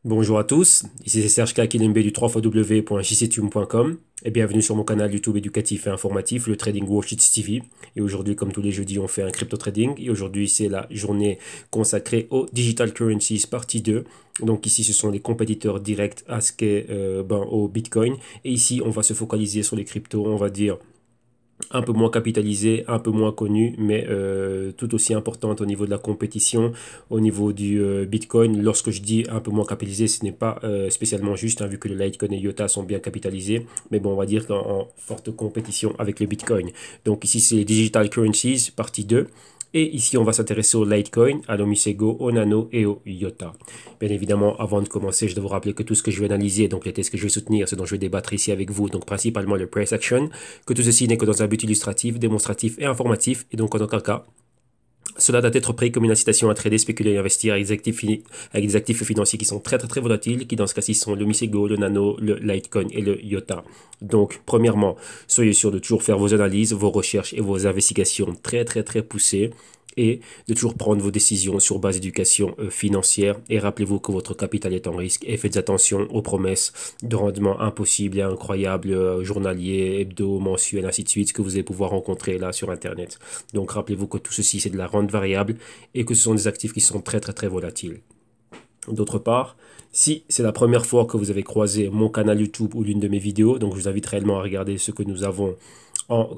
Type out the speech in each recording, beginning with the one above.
Bonjour à tous, ici c'est Serge Kakilembe du www.jctune.com et bienvenue sur mon canal YouTube éducatif et informatif, le Trading Worksheets TV. Et aujourd'hui, comme tous les jeudis, on fait un crypto trading. Et aujourd'hui, c'est la journée consacrée aux Digital Currencies partie 2. Donc ici, ce sont les compétiteurs directs à ce qu'est au Bitcoin. Et ici, on va se focaliser sur les cryptos, on va dire un peu moins capitalisée, un peu moins connue, mais tout aussi importante au niveau de la compétition, au niveau du Bitcoin. Lorsque je dis un peu moins capitalisé, ce n'est pas spécialement juste, hein, vu que le Litecoin et IOTA sont bien capitalisés, mais bon, on va dire qu'en forte compétition avec le Bitcoin. Donc ici, c'est les Digital Currencies, partie 2. Et ici, on va s'intéresser au Litecoin, à l'Omisego, au Nano et au IOTA. Bien évidemment, avant de commencer, je dois vous rappeler que tout ce que je vais analyser, donc les tests que je vais soutenir, ce dont je vais débattre ici avec vous, donc principalement le price action, que tout ceci n'est que dans un but illustratif, démonstratif et informatif, et donc en aucun cas, cela doit être pris comme une incitation à trader, spéculer et investir avec des actifs financiers qui sont très volatiles, qui dans ce cas-ci sont le Misego, le Nano, le Litecoin et le IOTA. Donc, premièrement, soyez sûr de toujours faire vos analyses, vos recherches et vos investigations très poussées et de toujours prendre vos décisions sur base d'éducation financière. Et rappelez-vous que votre capital est en risque et faites attention aux promesses de rendement impossibles et incroyables, journaliers, hebdo, mensuels, ainsi de suite, que vous allez pouvoir rencontrer là sur Internet. Donc rappelez-vous que tout ceci c'est de la rente variable et que ce sont des actifs qui sont très volatiles. D'autre part, si c'est la première fois que vous avez croisé mon canal YouTube ou l'une de mes vidéos, donc je vous invite réellement à regarder ce que nous avons en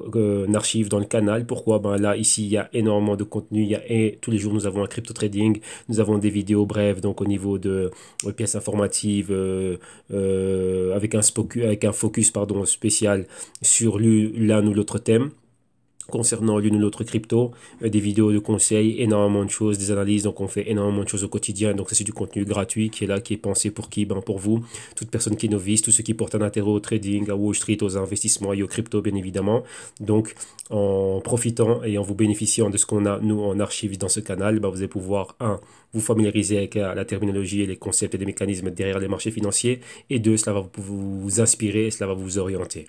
archive dans le canal. Pourquoi? Ben là, ici, il y a énormément de contenu. Et tous les jours, nous avons un crypto trading. Nous avons des vidéos brèves, donc au niveau de pièces informatives, avec un focus pardon, spécial sur l'un ou l'autre thème concernant l'une ou l'autre crypto, des vidéos de conseils, énormément de choses, des analyses, donc on fait énormément de choses au quotidien, donc ça c'est du contenu gratuit qui est là, qui est pensé pour qui? Ben pour vous, toute personne qui est novice, tous ceux qui portent un intérêt au trading, à Wall Street, aux investissements et aux cryptos bien évidemment. Donc en profitant et en vous bénéficiant de ce qu'on a nous en archive dans ce canal, ben, vous allez pouvoir, un, vous familiariser avec la terminologie et les concepts et les mécanismes derrière les marchés financiers, et deux, cela va vous inspirer et cela va vous orienter.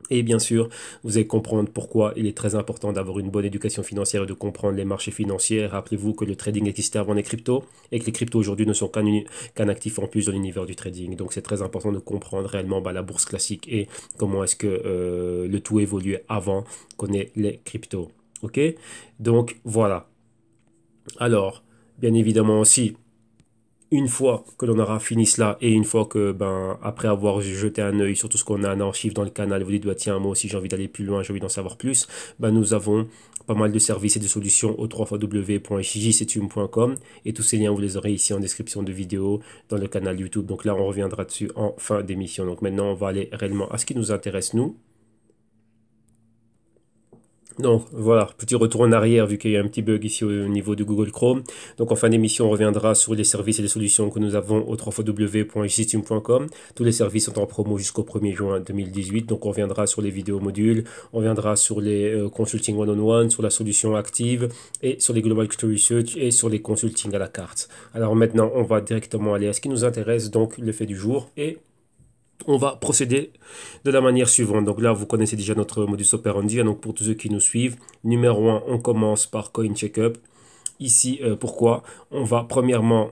Et bien sûr, vous allez comprendre pourquoi il est très important d'avoir une bonne éducation financière et de comprendre les marchés financiers. Rappelez-vous que le trading existait avant les cryptos et que les cryptos aujourd'hui ne sont qu'un actif en plus dans l'univers du trading. Donc c'est très important de comprendre réellement la bourse classique et comment est-ce que le tout évoluait avant qu'on ait les cryptos. Ok? Donc voilà. Alors, bien évidemment aussi, une fois que l'on aura fini cela et une fois que, ben, après avoir jeté un œil sur tout ce qu'on a en archive dans le canal, vous dites, bah, tiens, moi aussi j'ai envie d'aller plus loin, j'ai envie d'en savoir plus, ben, nous avons pas mal de services et de solutions au www.jctune.com et tous ces liens, vous les aurez ici en description de vidéo dans le canal YouTube. Donc là, on reviendra dessus en fin d'émission. Donc maintenant, on va aller réellement à ce qui nous intéresse, nous. Donc voilà, petit retour en arrière vu qu'il y a un petit bug ici au niveau de Google Chrome. Donc en fin d'émission, on reviendra sur les services et les solutions que nous avons au www.jctune.com. Tous les services sont en promo jusqu'au 1er juin 2018. Donc on reviendra sur les vidéos modules, on reviendra sur les consulting one-on-one, sur la solution active et sur les global crypto research et sur les consulting à la carte. Alors maintenant, on va directement aller à ce qui nous intéresse, donc le fait du jour, et on va procéder de la manière suivante. Donc là, vous connaissez déjà notre modus operandi. Donc pour tous ceux qui nous suivent, numéro un, on commence par Coin Checkup. Ici, pourquoi? On va premièrement,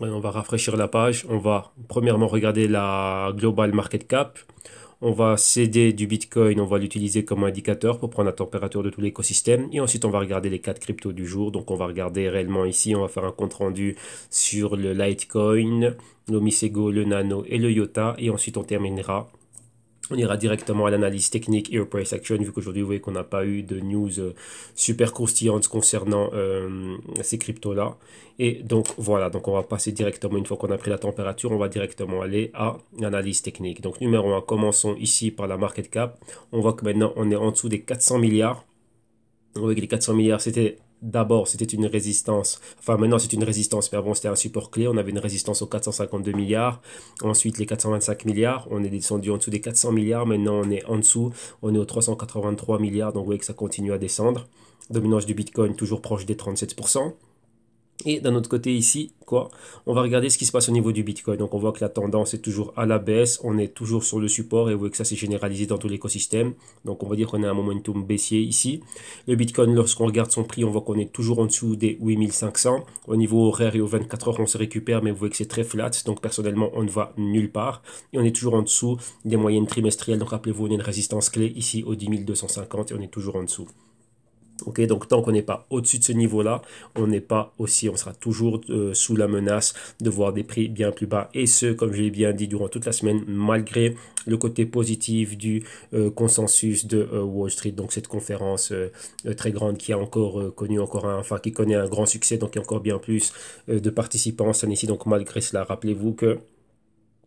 on va rafraîchir la page. On va premièrement regarder la Global Market Cap. On va céder du Bitcoin, on va l'utiliser comme indicateur pour prendre la température de tout l'écosystème. Et ensuite, on va regarder les quatre cryptos du jour. Donc, on va regarder réellement ici, on va faire un compte rendu sur le Litecoin, l'Omisego, le Nano et le IOTA. Et ensuite, on terminera. On ira directement à l'analyse technique et au price action, vu qu'aujourd'hui, vous voyez qu'on n'a pas eu de news super croustillantes concernant ces cryptos-là. Et donc, voilà, donc on va passer directement, une fois qu'on a pris la température, on va directement aller à l'analyse technique. Donc, numéro un, commençons ici par la market cap. On voit que maintenant, on est en dessous des 400 milliards. On voit que les 400 milliards, c'était une résistance. Enfin, maintenant, c'est une résistance, mais avant, c'était un support clé. On avait une résistance aux 452 milliards. Ensuite, les 425 milliards. On est descendu en dessous des 400 milliards. Maintenant, on est en dessous. On est aux 383 milliards. Donc, vous voyez que ça continue à descendre. Dominance du Bitcoin, toujours proche des 37%. Et d'un autre côté ici, quoi, on va regarder ce qui se passe au niveau du Bitcoin. Donc on voit que la tendance est toujours à la baisse, on est toujours sur le support et vous voyez que ça s'est généralisé dans tout l'écosystème. Donc on va dire qu'on a un momentum baissier ici. Le Bitcoin, lorsqu'on regarde son prix, on voit qu'on est toujours en dessous des 8500. Au niveau horaire et aux 24 heures, on se récupère, mais vous voyez que c'est très flat. Donc personnellement, on ne va nulle part. Et on est toujours en dessous des moyennes trimestrielles. Donc rappelez-vous, on a une résistance clé ici au 10 250 et on est toujours en dessous. Ok, donc tant qu'on n'est pas au-dessus de ce niveau-là, on n'est pas aussi, on sera toujours sous la menace de voir des prix bien plus bas. Et ce, comme je l'ai bien dit durant toute la semaine, malgré le côté positif du consensus de Wall Street, donc cette conférence très grande qui a encore connu encore enfin qui connaît un grand succès, donc il y a encore bien plus de participants cette année-ci. Donc malgré cela, rappelez-vous que,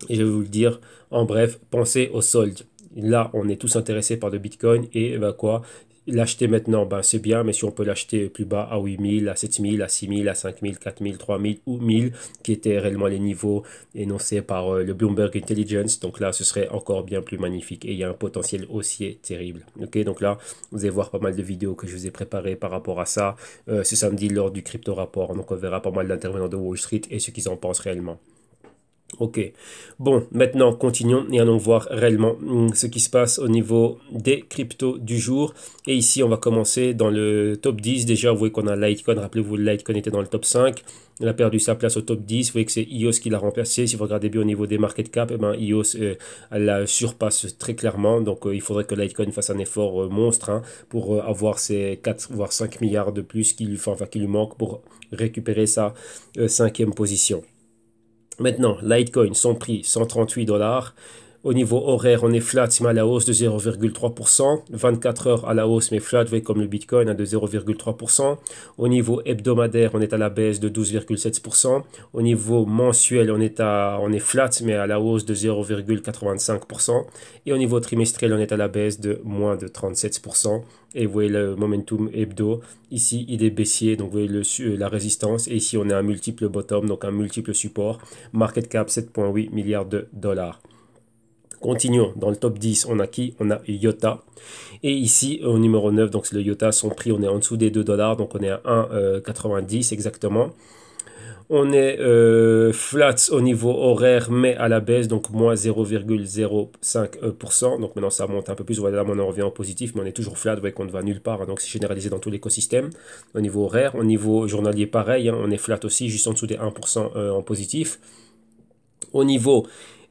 et je vais vous le dire en bref, pensez au solde. Là, on est tous intéressés par le Bitcoin et ben quoi, l'acheter maintenant, ben c'est bien, mais si on peut l'acheter plus bas à 8000, à 7000, à 6000, à 5000, 4000, 3000 ou 1000, qui étaient réellement les niveaux énoncés par le Bloomberg Intelligence, donc là, ce serait encore bien plus magnifique et il y a un potentiel haussier terrible. Ok, donc là, vous allez voir pas mal de vidéos que je vous ai préparées par rapport à ça ce samedi lors du crypto rapport. Donc on verra pas mal d'intervenants de Wall Street et ce qu'ils en pensent réellement. Ok, bon, maintenant continuons et allons voir réellement ce qui se passe au niveau des cryptos du jour. Et ici, on va commencer dans le top 10. Déjà, vous voyez qu'on a Litecoin, rappelez-vous, Litecoin était dans le top 5. Il a perdu sa place au top 10. Vous voyez que c'est EOS qui l'a remplacé. Si vous regardez bien au niveau des market cap, eh ben, EOS elle la surpasse très clairement. Donc, il faudrait que Litecoin fasse un effort monstre hein, pour avoir ses 4 voire 5 milliards de plus qui lui manquent pour récupérer sa cinquième position. Maintenant, Litecoin, son prix, 138 dollars. Au niveau horaire, on est flat, mais à la hausse de 0,3%. 24 heures à la hausse, mais flat, comme le Bitcoin, de 0,3%. Au niveau hebdomadaire, on est à la baisse de 12,7%. Au niveau mensuel, on est flat, mais à la hausse de 0,85%. Et au niveau trimestriel, on est à la baisse de moins de 37%. Et vous voyez le momentum hebdo. Ici, il est baissier, donc vous voyez la résistance. Et ici, on a un multiple bottom, donc un multiple support. Market cap 7,8 milliards de dollars. Continuons, dans le top 10, on a qui? On a IOTA. Et ici, au numéro 9, donc c'est le IOTA, son prix, on est en dessous des 2 dollars, donc on est à 1,90 exactement. On est flat au niveau horaire, mais à la baisse, donc moins 0,05%. Donc maintenant, ça monte un peu plus. Voilà, là, on en revient en positif, mais on est toujours flat. Vous voyez qu'on ne va nulle part. Hein, donc c'est généralisé dans tout l'écosystème. Au niveau horaire, au niveau journalier, pareil. Hein, on est flat aussi, juste en dessous des 1% en positif. Au niveau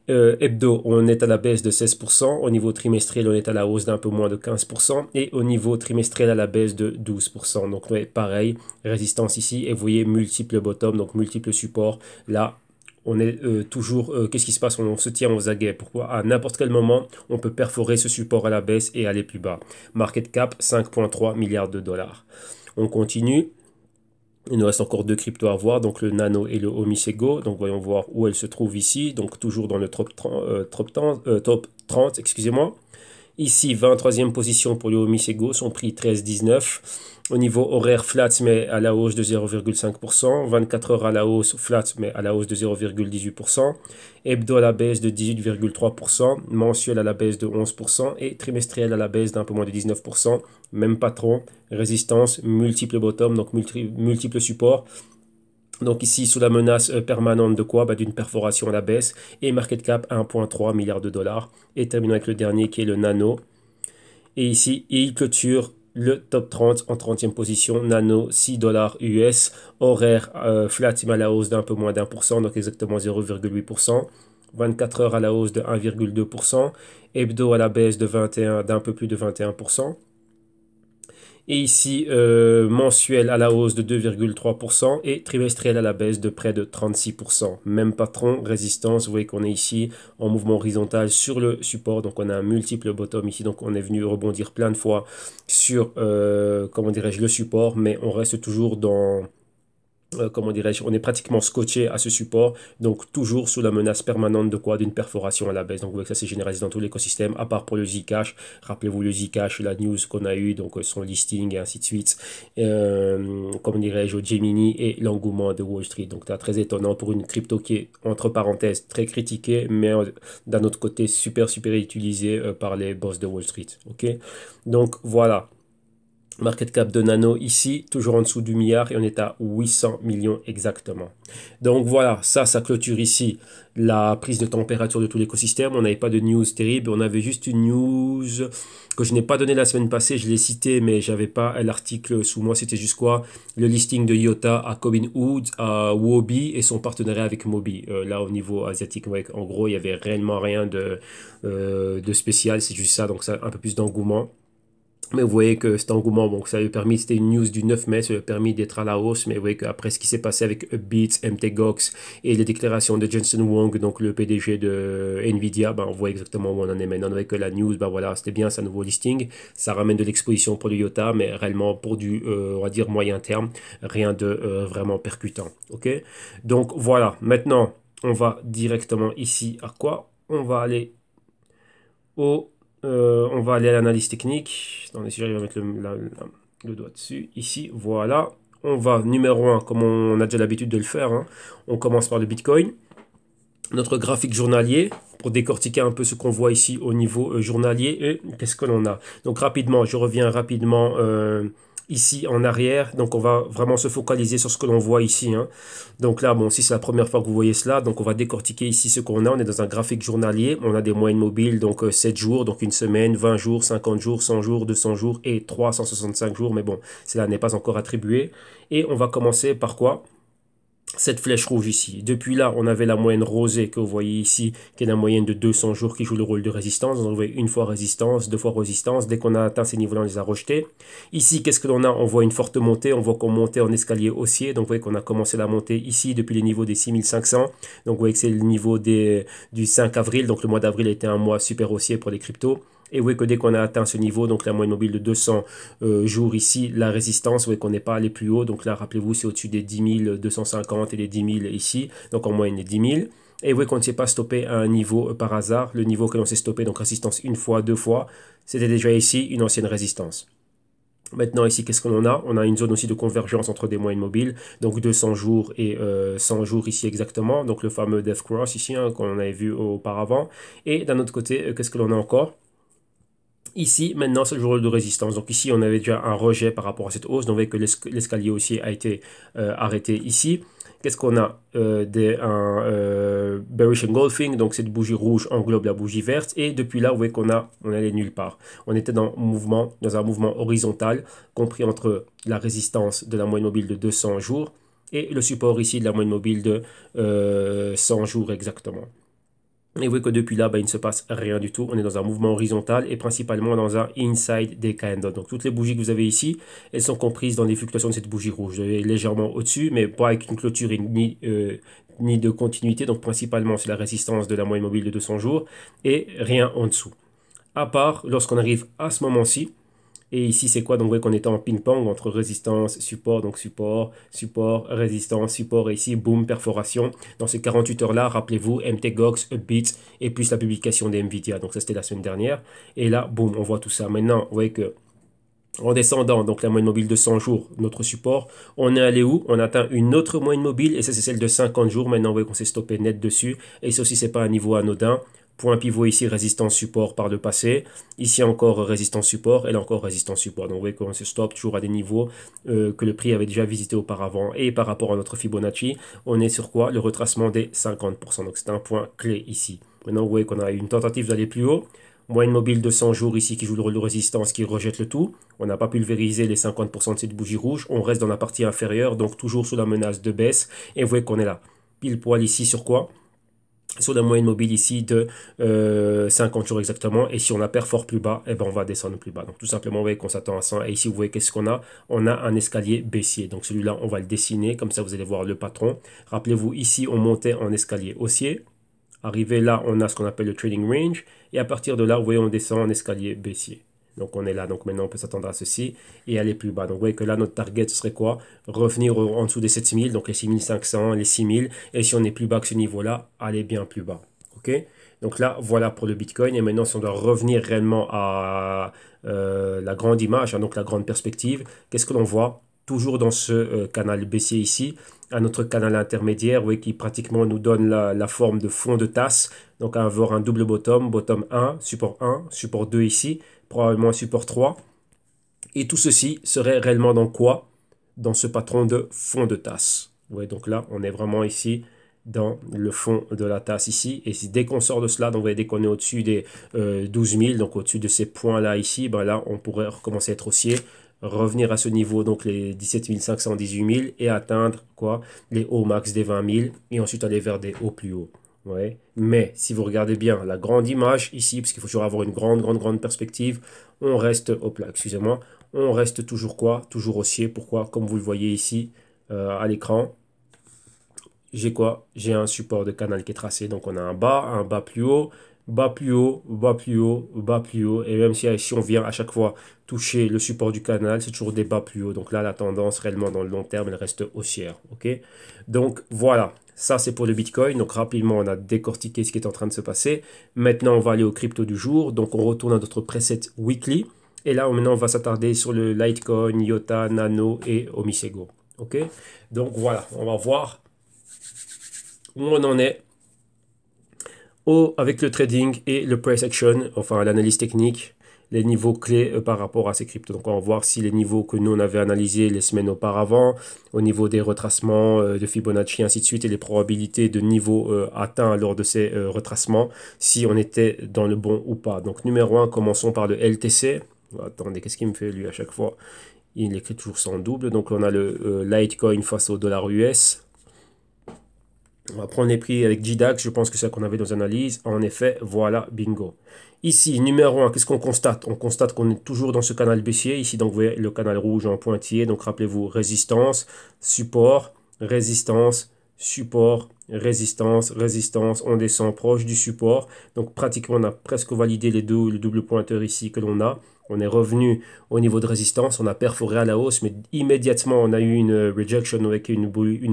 hebdo, on est à la baisse de 16%. Au niveau trimestriel, on est à la hausse d'un peu moins de 15%. Et au niveau trimestriel, à la baisse de 12%. Donc, ouais, pareil, résistance ici. Et vous voyez, multiples bottom, donc multiples supports. Là, on est toujours... qu'est-ce qui se passe? On se tient aux aguets. Pourquoi? À n'importe quel moment, on peut perforer ce support à la baisse et aller plus bas. Market cap, 5,3 milliards de dollars. On continue. Il nous reste encore deux cryptos à voir, donc le Nano et le Omisego. Donc voyons voir où elles se trouvent ici. Donc toujours dans le top 30, excusez-moi. Ici, 23e position pour le Omisego, son prix 13,19. Au niveau horaire, flat, mais à la hausse de 0,5%. 24 heures à la hausse, flat, mais à la hausse de 0,18%. Hebdo à la baisse de 18,3%. Mensuel à la baisse de 11%. Et trimestriel à la baisse d'un peu moins de 19%. Même patron, résistance, multiples bottom, donc multiples supports. Donc ici, sous la menace permanente de quoi? D'une perforation à la baisse. Et market cap 1,3 milliard de dollars. Et terminons avec le dernier qui est le Nano. Et ici, il clôture le top 30 en 30e position. Nano 6 dollars US. Horaire flat, mais à la hausse d'un peu moins d'1%, donc exactement 0,8%. 24 heures à la hausse de 1,2%. Hebdo à la baisse de 21, d'un peu plus de 21%. Et ici, mensuel à la hausse de 2,3% et trimestriel à la baisse de près de 36%. Même patron, résistance, vous voyez qu'on est ici en mouvement horizontal sur le support. Donc on a un multiple bottom ici, donc on est venu rebondir plein de fois sur, comment dirais-je, le support, mais on reste toujours dans... comment dirais-je, on est pratiquement scotché à ce support, donc toujours sous la menace permanente de quoi? D'une perforation à la baisse. Donc vous voyez que ça s'est généralisé dans tout l'écosystème, à part pour le Zcash. Rappelez-vous le Zcash, la news qu'on a eu, donc son listing et ainsi de suite. Comment dirais-je, au Gemini et l'engouement de Wall Street. Donc très étonnant pour une crypto qui est, entre parenthèses, très critiquée, mais d'un autre côté, super utilisée par les boss de Wall Street. Ok, donc voilà. Market cap de Nano ici, toujours en dessous du milliard et on est à 800 millions exactement. Donc voilà, ça clôture ici la prise de température de tout l'écosystème. On n'avait pas de news terrible, on avait juste une news que je n'ai pas donnée la semaine passée, je l'ai citée mais j'avais pas l'article sous moi, c'était juste quoi? Le listing de Iota à Cobin Hood, à Wobi et son partenariat avec Mobi. Là au niveau asiatique, ouais, en gros il y avait réellement rien de spécial, c'est juste ça, donc ça un peu plus d'engouement. Mais vous voyez que cet engouement, bon, ça lui a permis, c'était une news du 9 mai, ça lui a permis d'être à la hausse. Mais vous voyez qu'après ce qui s'est passé avec Upbeats, MTGOX et les déclarations de Jensen Huang, donc le PDG de Nvidia, ben, on voit exactement où on en est maintenant. On voit que la news, ben voilà, c'était bien, c'est un nouveau listing. Ça ramène de l'exposition pour le IOTA, mais réellement pour du, on va dire, moyen terme, rien de vraiment percutant. Ok? Donc voilà, maintenant, on va directement ici à quoi? On va aller on va aller à l'analyse technique. Attendez, si j'arrive à mettre le doigt dessus. Ici, voilà. On va, numéro un comme on a déjà l'habitude de le faire, hein. On commence par le Bitcoin. Notre graphique journalier, pour décortiquer un peu ce qu'on voit ici au niveau journalier. Et qu'est-ce que l'on a? Donc rapidement, je reviens rapidement ici en arrière. Donc on va vraiment se focaliser sur ce que l'on voit ici, hein. Donc là, bon, si c'est la première fois que vous voyez cela, donc on va décortiquer ici ce qu'on a. On est dans un graphique journalier. On a des moyennes mobiles, donc 7 jours, donc une semaine, 20 jours, 50 jours, 100 jours, 200 jours et 365 jours. Mais bon, cela n'est pas encore attribué. Et on va commencer par quoi? Cette flèche rouge ici. Depuis là, on avait la moyenne rosée que vous voyez ici, qui est la moyenne de 200 jours qui joue le rôle de résistance. Donc, vous voyez une fois résistance, deux fois résistance. Dès qu'on a atteint ces niveaux-là, on les a rejetés. Ici, qu'est-ce que l'on a? On voit une forte montée. On voit qu'on montait en escalier haussier. Donc, vous voyez qu'on a commencé la montée ici depuis les niveaux des 6500. Donc, vous voyez que c'est le niveau du 5 avril. Donc, le mois d'avril était un mois super haussier pour les cryptos. Et vous voyez que dès qu'on a atteint ce niveau, donc la moyenne mobile de 200 jours ici, la résistance, vous voyez qu'on n'est pas allé plus haut. Donc là, rappelez-vous, c'est au-dessus des 10 250 et des 10 000 ici. Donc en moyenne, les 10 000. Et vous voyez qu'on ne s'est pas stoppé à un niveau par hasard. Le niveau que l'on s'est stoppé, donc résistance une fois, deux fois, c'était déjà ici une ancienne résistance. Maintenant ici, qu'est-ce qu'on a? On a une zone aussi de convergence entre des moyennes mobiles, donc 200 jours et 100 jours ici exactement, donc le fameux Death Cross ici, hein, qu'on avait vu auparavant. Et d'un autre côté, qu'est-ce que l'on a encore? Ici, maintenant, c'est le jour de résistance. Donc ici, on avait déjà un rejet par rapport à cette hausse. Donc, vous voyez que l'escalier aussi a été arrêté ici. Qu'est-ce qu'on a? Un bearish engulfing, donc cette bougie rouge englobe la bougie verte. Et depuis là, vous voyez on allait nulle part. On était dans un mouvement horizontal, compris entre la résistance de la moyenne mobile de 200 jours et le support ici de la moyenne mobile de 100 jours exactement. Et vous voyez que depuis là, il ne se passe rien du tout. On est dans un mouvement horizontal et principalement dans un inside des candles. Donc toutes les bougies que vous avez ici, elles sont comprises dans les fluctuations de cette bougie rouge. Vous avez légèrement au-dessus, mais pas avec une clôture ni de continuité. Donc principalement, c'est la résistance de la moyenne mobile de 200 jours et rien en dessous. À part lorsqu'on arrive à ce moment-ci, et ici, c'est quoi? Donc, vous voyez qu'on était en ping-pong entre résistance, support, donc support, support, résistance, support, et ici, boum, perforation. Dans ces 48 heures-là, rappelez-vous, MTGOX, Upbeats, et plus la publication des Nvidia. Donc, ça, c'était la semaine dernière. Et là, boum, on voit tout ça. Maintenant, vous voyez que en descendant, donc la moyenne mobile de 100 jours, notre support, on est allé où? On atteint une autre moyenne mobile, et ça, c'est celle de 50 jours. Maintenant, vous voyez qu'on s'est stoppé net dessus. Et ça aussi, c'est pas un niveau anodin. Point pivot ici, résistance support par le passé. Ici encore résistance support et là encore résistance support. Donc vous voyez qu'on se stoppe toujours à des niveaux que le prix avait déjà visité auparavant. Et par rapport à notre Fibonacci, on est sur quoi? Le retracement des 50%. Donc c'est un point clé ici. Maintenant vous voyez qu'on a une tentative d'aller plus haut. Moyenne mobile de 100 jours ici qui joue le rôle de résistance, qui rejette le tout. On n'a pas pulvérisé les 50% de cette bougie rouge. On reste dans la partie inférieure, donc toujours sous la menace de baisse. Et vous voyez qu'on est là. Pile poil ici sur quoi? Sur la moyenne mobile ici de 50 jours exactement. Et si on a fort plus bas, eh ben on va descendre plus bas. Donc tout simplement, vous voyez qu'on s'attend à ça. Et ici, vous voyez qu'est-ce qu'on a? On a un escalier baissier. Donc celui-là, on va le dessiner. Comme ça, vous allez voir le patron. Rappelez-vous, ici, on montait en escalier haussier. Arrivé là, on a ce qu'on appelle le trading range. Et à partir de là, vous voyez, on descend en escalier baissier. Donc on est là, donc maintenant on peut s'attendre à ceci et aller plus bas. Donc vous voyez que là notre target ce serait quoi? Revenir en dessous des 7000, donc les 6500, les 6000. Et si on est plus bas que ce niveau-là, aller bien plus bas. Ok? Donc là, voilà pour le Bitcoin. Et maintenant, si on doit revenir réellement à la grande image, hein, donc la grande perspective, qu'est-ce que l'on voit? Toujours dans ce canal baissier ici, à notre canal intermédiaire, vous voyez, qui pratiquement nous donne la forme de fond de tasse. Donc avoir un double bottom, bottom 1, support 2 ici, probablement un support 3. Et tout ceci serait réellement dans quoi? Dans ce patron de fond de tasse. Ouais, donc là, on est vraiment ici dans le fond de la tasse ici. Et si, dès qu'on sort de cela, donc dès qu'on est au-dessus des 12 000, donc au-dessus de ces points-là ici, ben là, on pourrait recommencer à être haussier, revenir à ce niveau, donc les 17 500, 18 000, et atteindre quoi? Les hauts max des 20 000, et ensuite aller vers des hauts plus hauts. Ouais. Mais si vous regardez bien la grande image ici, parce qu'il faut toujours avoir une grande perspective, on reste, hop là, excusez-moi, on reste toujours quoi? Toujours haussier. Pourquoi? Comme vous le voyez ici à l'écran, j'ai quoi? J'ai un support de canal qui est tracé. Donc on a un bas plus haut, bas plus haut, bas plus haut, bas plus haut. Et même si on vient à chaque fois toucher le support du canal, c'est toujours des bas plus hauts. Donc là, la tendance réellement dans le long terme, elle reste haussière. Ok? Donc voilà. Ça, c'est pour le Bitcoin. Donc rapidement, on a décortiqué ce qui est en train de se passer. Maintenant, on va aller au crypto du jour. Donc on retourne à notre preset weekly. Et là, maintenant, on va s'attarder sur le Litecoin, IOTA, Nano et Omisego. Ok? Donc voilà, on va voir où on en est avec le trading et le price action, enfin l'analyse technique, les niveaux clés par rapport à ces cryptos. Donc on va voir si les niveaux que nous on avait analysés les semaines auparavant, au niveau des retracements de Fibonacci, ainsi de suite, et les probabilités de niveau atteints lors de ces retracements, si on était dans le bon ou pas. Donc numéro 1, commençons par le LTC. Attendez, qu'est-ce qu'il me fait lui à chaque fois? Il écrit toujours ça en double. Donc on a le Litecoin face au dollar US. On va prendre les prix avec JDAX, je pense que c'est ça qu'on avait dans l'analyse. En effet, voilà, bingo. Ici, numéro 1, qu'est-ce qu'on constate? On constate qu'on est toujours dans ce canal baissier. Ici, donc, vous voyez le canal rouge en pointillé. Donc, rappelez-vous, résistance, support, résistance, support, résistance, résistance. On descend proche du support. Donc, pratiquement, on a presque validé les deux, le double pointeur ici que l'on a. On est revenu au niveau de résistance, on a perforé à la hausse, mais immédiatement on a eu une rejection avec une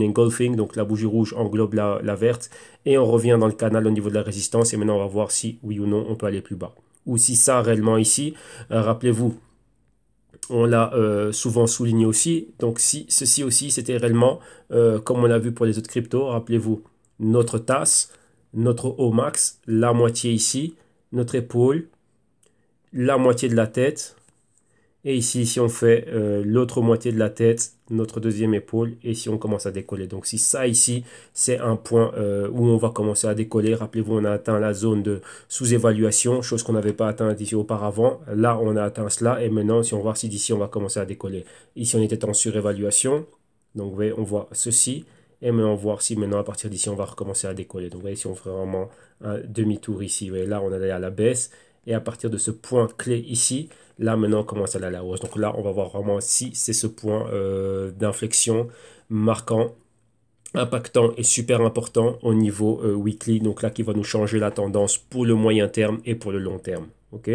engulfing, donc la bougie rouge englobe la verte, et on revient dans le canal au niveau de la résistance, et maintenant on va voir si oui ou non on peut aller plus bas. Ou si ça réellement ici, rappelez-vous, on l'a souvent souligné aussi, donc si ceci aussi c'était réellement, comme on l'a vu pour les autres cryptos, rappelez-vous, notre tasse, notre haut max, la moitié ici, notre épaule, la moitié de la tête. Et ici, si on fait l'autre moitié de la tête, notre deuxième épaule, et si on commence à décoller. Donc si ça ici, c'est un point où on va commencer à décoller. Rappelez-vous, on a atteint la zone de sous-évaluation, chose qu'on n'avait pas atteint ici auparavant. Là, on a atteint cela, et maintenant, si on voit si d'ici, on va commencer à décoller. Ici, on était en surévaluation. Donc vous voyez, on voit ceci. Et maintenant, on va voir si maintenant, à partir d'ici, on va recommencer à décoller. Donc vous voyez, si on fait vraiment un demi-tour ici, vous voyez, là, on est allé à la baisse. Et à partir de ce point clé ici, là maintenant on commence à aller à la hausse. Donc là on va voir vraiment si c'est ce point d'inflexion marquant, impactant et super important au niveau weekly. Donc là qui va nous changer la tendance pour le moyen terme et pour le long terme. Ok?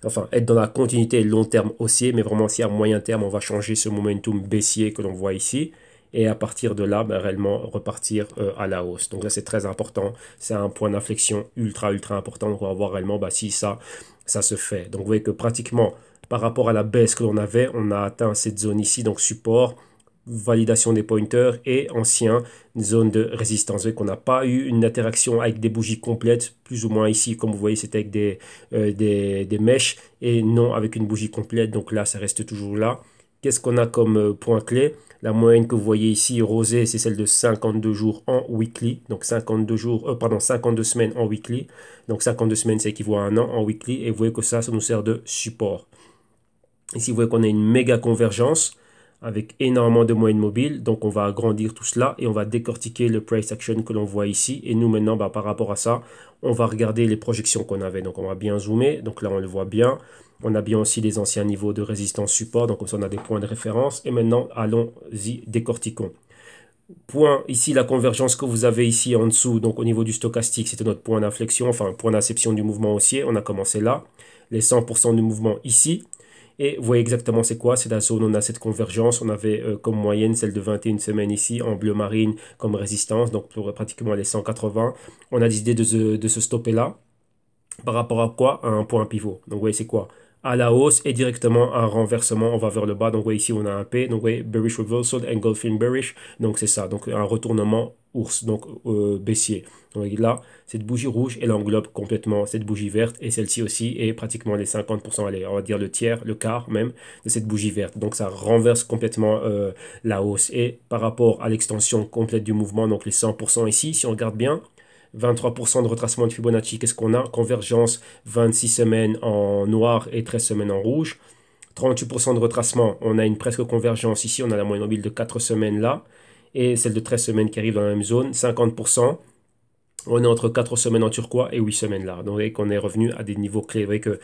Enfin, être dans la continuité long terme haussier, mais vraiment si à moyen terme on va changer ce momentum baissier que l'on voit ici. Et à partir de là, ben, réellement repartir à la hausse. Donc là, c'est très important. C'est un point d'inflexion ultra important. Donc on va voir réellement ben, si ça se fait. Donc vous voyez que pratiquement par rapport à la baisse que l'on avait, on a atteint cette zone ici, donc support, validation des pointers et ancien zone de résistance. Vous voyez qu'on n'a pas eu une interaction avec des bougies complètes, plus ou moins ici, comme vous voyez, c'était avec des mèches et non avec une bougie complète. Donc là, ça reste toujours là. Qu'est-ce qu'on a comme point clé? La moyenne que vous voyez ici, rosée, c'est celle de 52 jours en weekly. Donc 52 jours, 52 semaines en weekly. Donc 52 semaines, ça équivaut à un an en weekly. Et vous voyez que ça nous sert de support. Ici, vous voyez qu'on a une méga convergence avec énormément de moyennes mobiles. Donc, on va agrandir tout cela et on va décortiquer le price action que l'on voit ici. Et nous, maintenant, bah, par rapport à ça, on va regarder les projections qu'on avait. Donc, on va bien zoomer. Donc là, on le voit bien. On a bien aussi les anciens niveaux de résistance support. Donc, comme ça, on a des points de référence. Et maintenant, allons-y, décortiquons. Point, ici, la convergence que vous avez ici en dessous, donc au niveau du stochastique, c'était notre point d'inflexion, enfin, point d'inception du mouvement haussier. On a commencé là. Les 100% du mouvement ici. Et vous voyez exactement c'est quoi, c'est la zone où on a cette convergence. On avait comme moyenne celle de 21 semaines ici en bleu marine comme résistance, donc pour pratiquement les 180. On a décidé de se stopper là. Par rapport à quoi? À un point pivot. Donc vous voyez c'est quoi? À la hausse et directement un renversement, on va vers le bas. Donc vous voyez ici on a un P, donc vous voyez bearish reversal, engulfing bearish. Donc c'est ça, donc un retournement ours, donc baissier. Donc là, cette bougie rouge, elle englobe complètement cette bougie verte et celle-ci aussi est pratiquement les 50%, allez, on va dire le tiers, le quart même de cette bougie verte. Donc ça renverse complètement la hausse. Et par rapport à l'extension complète du mouvement, donc les 100% ici, si on regarde bien, 23% de retracement de Fibonacci, qu'est-ce qu'on a? Convergence 26 semaines en noir et 13 semaines en rouge. 38% de retracement, on a une presque convergence ici, on a la moyenne mobile de 4 semaines là, et celle de 13 semaines qui arrive dans la même zone. 50%, on est entre 4 semaines en turquoise et 8 semaines là. Donc vous voyez qu'on est revenu à des niveaux clés. Vous voyez que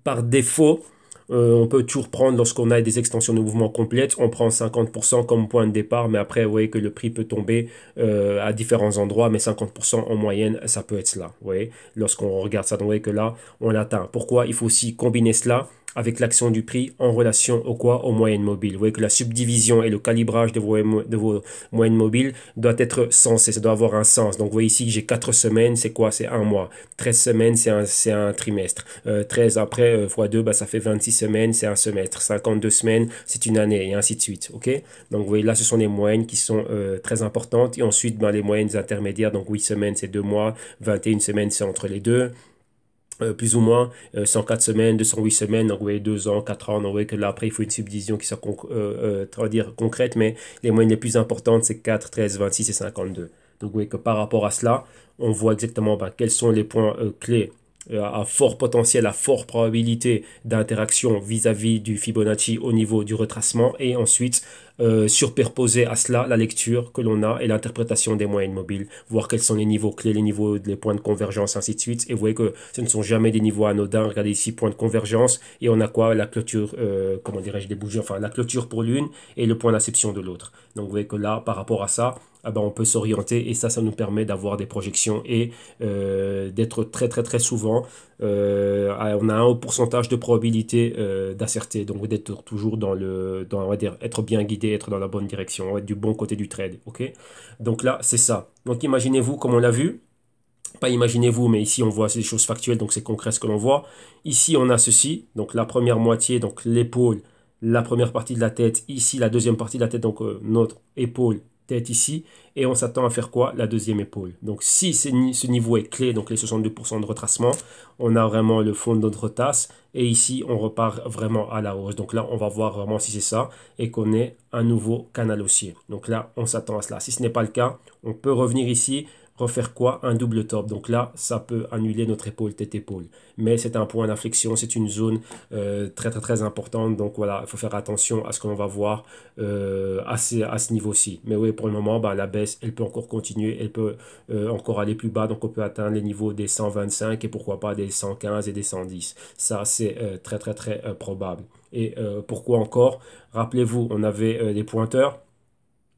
par défaut, on peut toujours prendre, lorsqu'on a des extensions de mouvement complètes, on prend 50% comme point de départ, mais après, vous voyez que le prix peut tomber à différents endroits, mais 50% en moyenne, ça peut être cela. Vous voyez, lorsqu'on regarde ça, donc vous voyez que là, on l'atteint. Pourquoi? Il faut aussi combiner cela avec l'action du prix en relation au quoi? Aux moyennes mobiles. Vous voyez que la subdivision et le calibrage de vos moyennes mobiles doit être sensé, ça doit avoir un sens. Donc vous voyez ici que j'ai 4 semaines, c'est quoi? C'est un mois. 13 semaines, c'est un trimestre. 13 après x 2, bah, ça fait 26 semaines, c'est un semestre. 52 semaines, c'est une année, et ainsi de suite. Ok. Donc vous voyez là, ce sont les moyennes qui sont très importantes. Et ensuite, bah, les moyennes intermédiaires, donc 8 semaines, c'est 2 mois. 21 semaines, c'est entre les deux. Plus ou moins 104 semaines, 208 semaines, donc vous voyez 2 ans, 4 ans, donc vous voyez que là après il faut une subdivision qui soit on va dire concrète, mais les moyennes les plus importantes c'est 4, 13, 26 et 52. Donc vous voyez que par rapport à cela, on voit exactement quels sont les points clés à fort potentiel, à forte probabilité d'interaction vis-à-vis du Fibonacci au niveau du retracement et ensuite surperposer à cela la lecture que l'on a et l'interprétation des moyennes mobiles, voir quels sont les niveaux clés, les niveaux, les points de convergence, ainsi de suite. Et vous voyez que ce ne sont jamais des niveaux anodins. Regardez ici, point de convergence, et on a quoi? La clôture, comment dirais-je, des bougies, enfin la clôture pour l'une et le point d'acception de l'autre. Donc vous voyez que là, par rapport à ça, ah ben, on peut s'orienter et ça nous permet d'avoir des projections et d'être très souvent, on a un haut pourcentage de probabilité d'acerter, donc d'être toujours on va dire, être bien guidé, être dans la bonne direction, être du bon côté du trade, ok? Donc là, c'est ça. Donc imaginez-vous, comme on l'a vu, pas imaginez-vous, mais ici on voit ces choses factuelles, donc c'est concret ce que l'on voit. Ici on a ceci, donc la première moitié, donc l'épaule, la première partie de la tête, ici la deuxième partie de la tête, donc notre épaule, tête ici, et on s'attend à faire quoi? La deuxième épaule. Donc si ce niveau est clé, donc les 62% de retracement, on a vraiment le fond de notre tasse, et ici on repart vraiment à la hausse. Donc là on va voir vraiment si c'est ça, et qu'on ait un nouveau canal haussier. Donc là on s'attend à cela. Si ce n'est pas le cas, on peut revenir ici, refaire quoi? Un double top. Donc là, ça peut annuler notre épaule, tête-épaule. Mais c'est un point d'inflexion, c'est une zone très importante. Donc voilà, il faut faire attention à ce que l'on va voir à ce niveau-ci. Mais oui, pour le moment, bah, la baisse, elle peut encore continuer, elle peut encore aller plus bas. Donc on peut atteindre les niveaux des 125 et pourquoi pas des 115 et des 110. Ça, c'est très probable. Et pourquoi encore? Rappelez-vous, on avait des pointeurs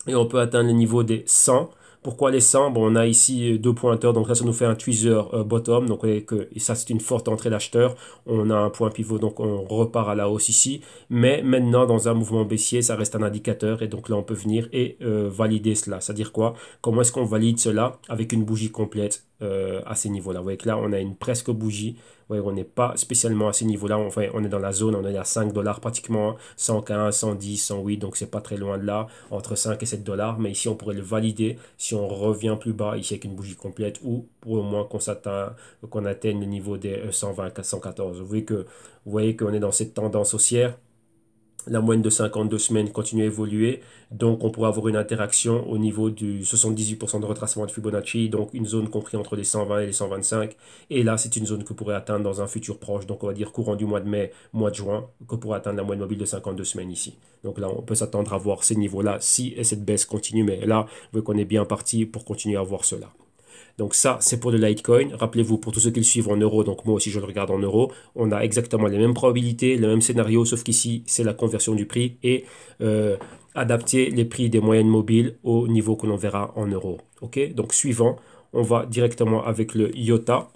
et on peut atteindre les niveaux des 100. Pourquoi les 100? Bon, on a ici deux pointeurs, donc là ça nous fait un tweezer bottom, donc vous voyez que et ça c'est une forte entrée d'acheteur. On a un point pivot, donc on repart à la hausse ici, mais maintenant dans un mouvement baissier ça reste un indicateur et donc là on peut venir et valider cela. C'est-à-dire quoi? Comment est-ce qu'on valide cela? Avec une bougie complète à ces niveaux-là. Vous voyez que là on a une presque bougie. Ouais, on n'est pas spécialement à ces niveaux-là. Enfin, on est dans la zone, on est à 5 dollars pratiquement, 115, 110, 108, donc c'est pas très loin de là, entre 5 et 7 dollars. Mais ici, on pourrait le valider si on revient plus bas, ici avec une bougie complète, ou pour au moins qu'on atteigne le niveau des 120, 114. Vous voyez qu'on est dans cette tendance haussière. La moyenne de 52 semaines continue à évoluer, donc on pourrait avoir une interaction au niveau du 78% de retracement de Fibonacci, donc une zone comprise entre les 120 et les 125, et là c'est une zone que pourrait atteindre dans un futur proche, donc on va dire courant du mois de mai, mois de juin, que pourrait atteindre la moyenne mobile de 52 semaines ici. Donc là on peut s'attendre à voir ces niveaux-là si cette baisse continue, mais là vous voyez qu'on est bien parti pour continuer à voir cela. Donc ça, c'est pour le Litecoin. Rappelez-vous, pour tous ceux qui le suivent en euros, donc moi aussi je le regarde en euros, on a exactement les mêmes probabilités, le même scénario, sauf qu'ici, c'est la conversion du prix et adapter les prix des moyennes mobiles au niveau que l'on verra en euros. Ok, donc suivant, on va directement avec le IOTA.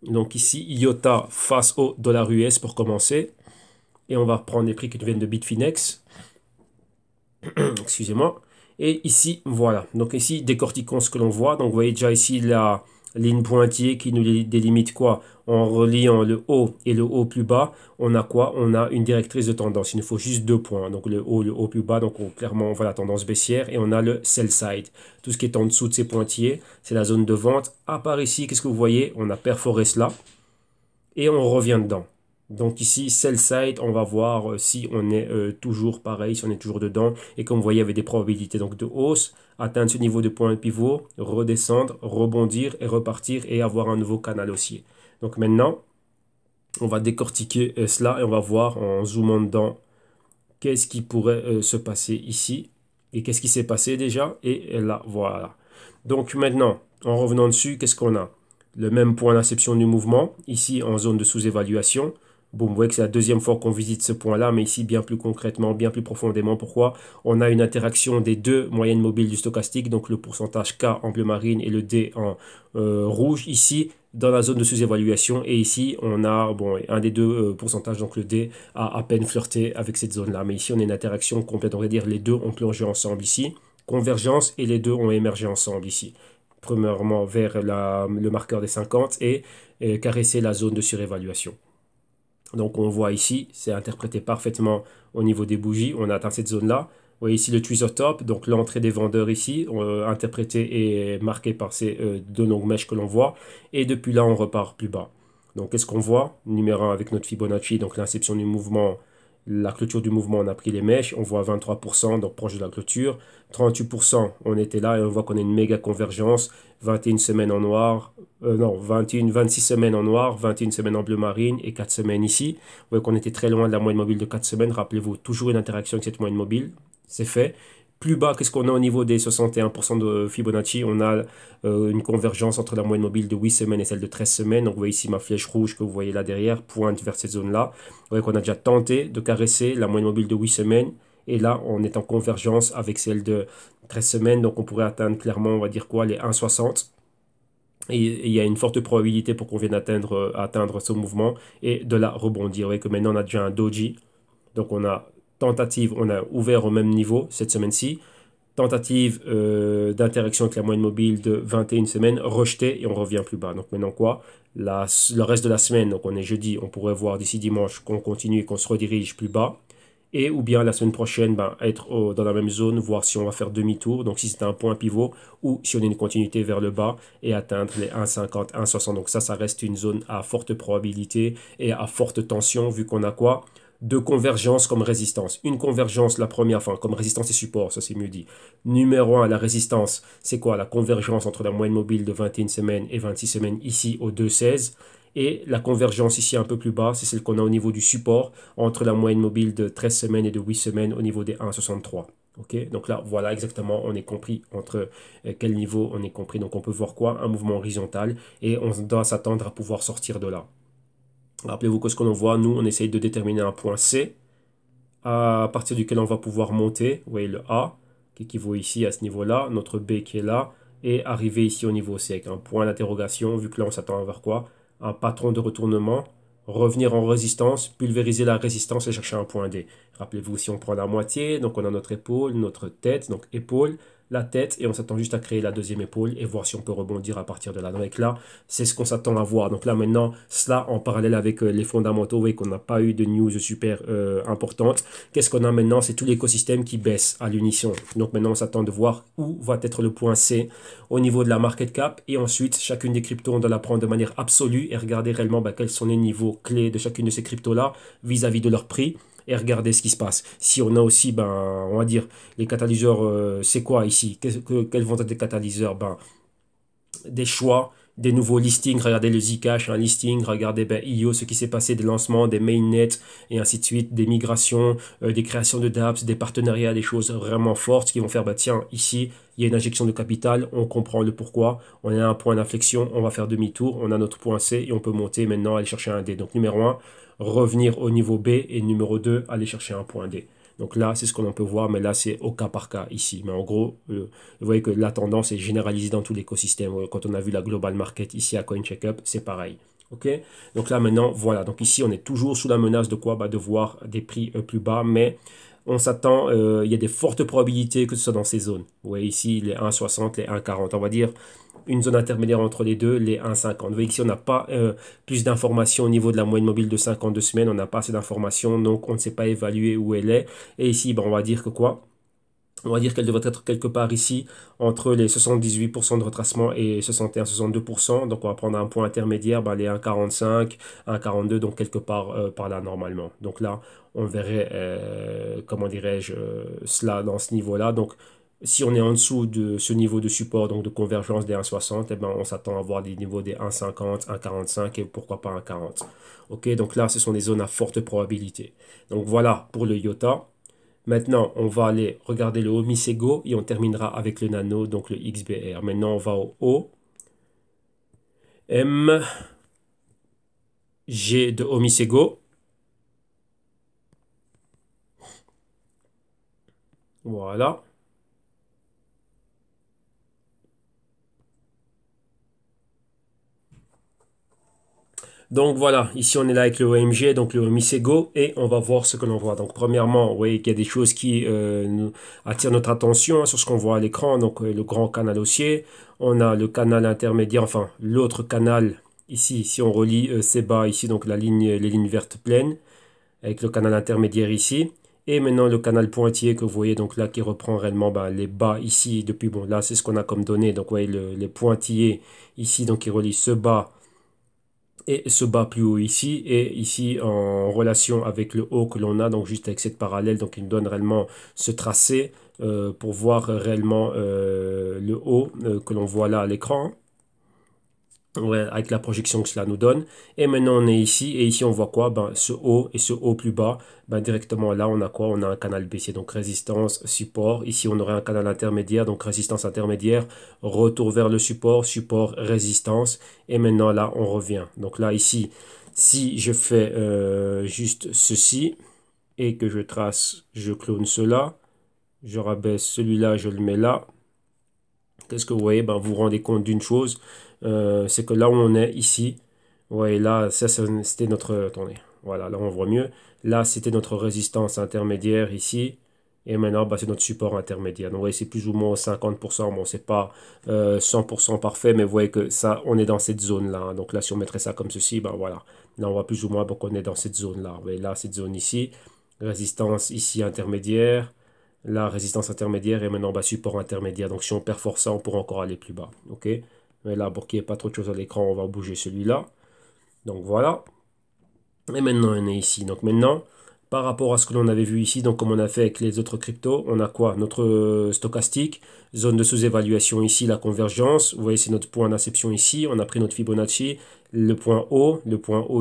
Donc ici, IOTA face au dollar US pour commencer. Et on va prendre les prix qui viennent de Bitfinex. Excusez-moi. Et ici, voilà. Donc ici, décortiquons ce que l'on voit. Donc vous voyez déjà ici la ligne pointillée qui nous délimite quoi? En reliant le haut et le haut plus bas, on a quoi? On a une directrice de tendance. Il nous faut juste 2 points. Donc le haut plus bas. Donc clairement, on voit la tendance baissière et on a le sell side. Tout ce qui est en dessous de ces pointillés, c'est la zone de vente. À part ici, qu'est-ce que vous voyez? On a perforé cela et on revient dedans. Donc ici, sell side, on va voir si on est toujours pareil, si on est toujours dedans. Et comme vous voyez, il y avait des probabilités donc de hausse, atteindre ce niveau de point pivot, redescendre, rebondir et repartir et avoir un nouveau canal haussier. Donc maintenant, on va décortiquer cela et on va voir en zoomant dedans qu'est-ce qui pourrait se passer ici et qu'est-ce qui s'est passé déjà. Et là, voilà. Donc maintenant, en revenant dessus, qu'est-ce qu'on a? Le même point d'inception du mouvement, ici en zone de sous-évaluation. Bon, vous voyez que c'est la deuxième fois qu'on visite ce point-là, mais ici bien plus concrètement, bien plus profondément. Pourquoi? On a une interaction des deux moyennes mobiles du stochastique, donc le pourcentage K en bleu marine et le D en rouge, ici dans la zone de sous-évaluation. Et ici, on a bon, un des deux pourcentages, donc le D, a à peine flirté avec cette zone-là. Mais ici, on a une interaction complète, on va dire les deux ont plongé ensemble ici. Convergence et les deux ont émergé ensemble ici. Premièrement vers le marqueur des 50 et caresser la zone de surévaluation. Donc on voit ici, c'est interprété parfaitement au niveau des bougies, on a atteint cette zone-là. Vous voyez ici le tweezer top, donc l'entrée des vendeurs ici, interprété et marqué par ces deux longues mèches que l'on voit. Et depuis là, on repart plus bas. Donc qu'est-ce qu'on voit? Numéro 1 avec notre Fibonacci, donc l'inception du mouvement, la clôture du mouvement, on a pris les mèches, on voit 23%, donc proche de la clôture. 38%, on était là et on voit qu'on a une méga convergence. 21 semaines en noir, non, 26 semaines en noir, 21 semaines en bleu marine et 4 semaines ici. Vous voyez qu'on était très loin de la moyenne mobile de 4 semaines. Rappelez-vous, toujours une interaction avec cette moyenne mobile. C'est fait. Plus bas, qu'est-ce qu'on a au niveau des 61% de Fibonacci? On a une convergence entre la moyenne mobile de 8 semaines et celle de 13 semaines. Donc vous voyez ici ma flèche rouge que vous voyez là derrière pointe vers cette zone-là. Vous voyez qu'on a déjà tenté de caresser la moyenne mobile de 8 semaines. Et là, on est en convergence avec celle de 13 semaines. Donc on pourrait atteindre clairement, on va dire quoi, les 1,60. Et il y a une forte probabilité pour qu'on vienne atteindre ce mouvement et de là rebondir. Vous voyez que maintenant on a déjà un doji. Donc on a tentative, on a ouvert au même niveau cette semaine-ci. Tentative d'interaction avec la moyenne mobile de 21 semaines, rejetée et on revient plus bas. Donc maintenant quoi? Le reste de la semaine, donc on est jeudi, on pourrait voir d'ici dimanche qu'on continue et qu'on se redirige plus bas. Et ou bien la semaine prochaine, être dans la même zone, voir si on va faire demi-tour, donc si c'est un point pivot, ou si on a une continuité vers le bas et atteindre les 1,50, 1,60. Donc ça reste une zone à forte probabilité et à forte tension, vu qu'on a quoi? Deux convergences comme résistance. Une convergence, la première, enfin comme résistance et support, ça c'est mieux dit. Numéro 1, la résistance, c'est quoi? La convergence entre la moyenne mobile de 21 semaines et 26 semaines ici au 2,16. Et la convergence ici un peu plus bas, c'est celle qu'on a au niveau du support entre la moyenne mobile de 13 semaines et de 8 semaines au niveau des 1,63. Ok, donc là, voilà exactement, on est compris entre quel niveau on est compris. Donc on peut voir quoi? Un mouvement horizontal et on doit s'attendre à pouvoir sortir de là. Rappelez-vous que ce que l'on voit, nous, on essaye de déterminer un point C à partir duquel on va pouvoir monter. Vous voyez le A qui équivaut ici à ce niveau-là, notre B qui est là, et arriver ici au niveau C avec un point d'interrogation, vu que là on s'attend à voir quoi? Un patron de retournement, revenir en résistance, pulvériser la résistance et chercher un point D. Rappelez-vous, si on prend la moitié, donc on a notre épaule, notre tête, donc épaule, la tête, et on s'attend juste à créer la deuxième épaule et voir si on peut rebondir à partir de là. Donc là, c'est ce qu'on s'attend à voir. Donc là maintenant, cela en parallèle avec les fondamentaux, vous voyez qu'on n'a pas eu de news super importante. Qu'est-ce qu'on a maintenant? C'est tout l'écosystème qui baisse à l'unisson. Donc maintenant, on s'attend de voir où va être le point C au niveau de la market cap. Et ensuite, chacune des cryptos, on doit la prendre de manière absolue et regarder réellement quels sont les niveaux clés de chacune de ces cryptos-là vis-à-vis de leur prix. Et regarder ce qui se passe. Si on a aussi, on va dire, les catalyseurs, c'est quoi ici? Quels vont être les catalyseurs? Des choix, des nouveaux listings, regardez le Zcash, un listing, regardez IO, ce qui s'est passé, des lancements, des mainnets, et ainsi de suite, des migrations, des créations de dApps, des partenariats, des choses vraiment fortes qui vont faire, tiens, ici, il y a une injection de capital, on comprend le pourquoi, on a un point d'inflexion, on va faire demi-tour, on a notre point C et on peut monter maintenant, aller chercher un D. Donc numéro 1, revenir au niveau B et numéro 2, aller chercher un point D. Donc là, c'est ce qu'on peut voir, mais là, c'est au cas par cas ici. Mais en gros, vous voyez que la tendance est généralisée dans tout l'écosystème. Quand on a vu la global market ici à CoinCheckup, c'est pareil. Ok, donc là maintenant, voilà. Donc ici, on est toujours sous la menace de quoi? De voir des prix plus bas, mais on s'attend, il y a des fortes probabilités que ce soit dans ces zones. Vous voyez ici, les 1,60, les 1,40. On va dire une zone intermédiaire entre les deux, les 1,50. Vous voyez ici, on n'a pas plus d'informations au niveau de la moyenne mobile de 52 semaines. On n'a pas assez d'informations, donc on ne sait pas évaluer où elle est. Et ici, ben, on va dire que quoi? On va dire qu'elle devrait être quelque part ici entre les 78% de retracement et 61-62%. Donc on va prendre un point intermédiaire, ben, les 1,45, 1,42, donc quelque part par là normalement. Donc là, on verrait, comment dirais-je, cela dans ce niveau-là. Donc si on est en dessous de ce niveau de support, donc de convergence des 1,60, eh ben, on s'attend à voir des niveaux des 1,50, 1,45 et pourquoi pas 1,40. Ok, donc là, ce sont des zones à forte probabilité. Donc voilà pour le IOTA. Maintenant, on va aller regarder le Omisego et on terminera avec le Nano, donc le XBR. Maintenant, on va au O, M, G de Omisego. Voilà. Donc voilà, ici on est là avec le OMG, donc le Omisego, et on va voir ce que l'on voit. Donc premièrement, vous voyez qu'il y a des choses qui nous attirent notre attention hein, sur ce qu'on voit à l'écran. Donc le grand canal haussier, on a le canal intermédiaire, enfin l'autre canal ici, si on relie ces bas ici, donc la ligne, les lignes vertes pleines, avec le canal intermédiaire ici. Et maintenant le canal pointillé que vous voyez donc là qui reprend réellement ben, les bas ici depuis, bon là c'est ce qu'on a comme données, donc vous voyez les pointillés ici donc qui relient ce bas et ce bas plus haut ici et ici en relation avec le haut que l'on a donc juste avec cette parallèle, donc il nous donne réellement ce tracé pour voir réellement le haut que l'on voit là à l'écran. Ouais, avec la projection que cela nous donne. Et maintenant, on est ici. Et ici, on voit quoi? Ben, ce haut et ce haut plus bas. Ben, directement là, on a quoi? On a un canal baissier. Donc, résistance, support. Ici, on aurait un canal intermédiaire. Donc, résistance intermédiaire. Retour vers le support. Support, résistance. Et maintenant, là, on revient. Donc, là, ici, si je fais juste ceci et que je trace, je clone cela. Je rabaisse celui-là, je le mets là. Qu'est-ce que vous voyez? Ben, vous vous rendez compte d'une chose, c'est que là où on est ici, ouais, là, ça c'était notre, attendez, voilà, là on voit mieux. Là, c'était notre résistance intermédiaire ici. Et maintenant, bah, c'est notre support intermédiaire. Donc, vous voyez, c'est plus ou moins 50%. Bon, c'est pas 100% parfait, mais vous voyez que ça, on est dans cette zone-là, hein. Donc là, si on mettrait ça comme ceci, ben voilà. Là, on voit plus ou moins qu'on est dans cette zone-là. Vous voyez, là, cette zone ici. Résistance ici intermédiaire. La résistance intermédiaire et maintenant bah, support intermédiaire. Donc si on perfore ça, on pourra encore aller plus bas. Ok. Mais là, pour qu'il n'y ait pas trop de choses à l'écran, on va bouger celui-là. Donc voilà. Et maintenant, on est ici. Donc maintenant, par rapport à ce que l'on avait vu ici, donc comme on a fait avec les autres cryptos, on a quoi? Notre stochastique, zone de sous-évaluation ici, la convergence. Vous voyez, c'est notre point d'inception ici. On a pris notre Fibonacci, le point haut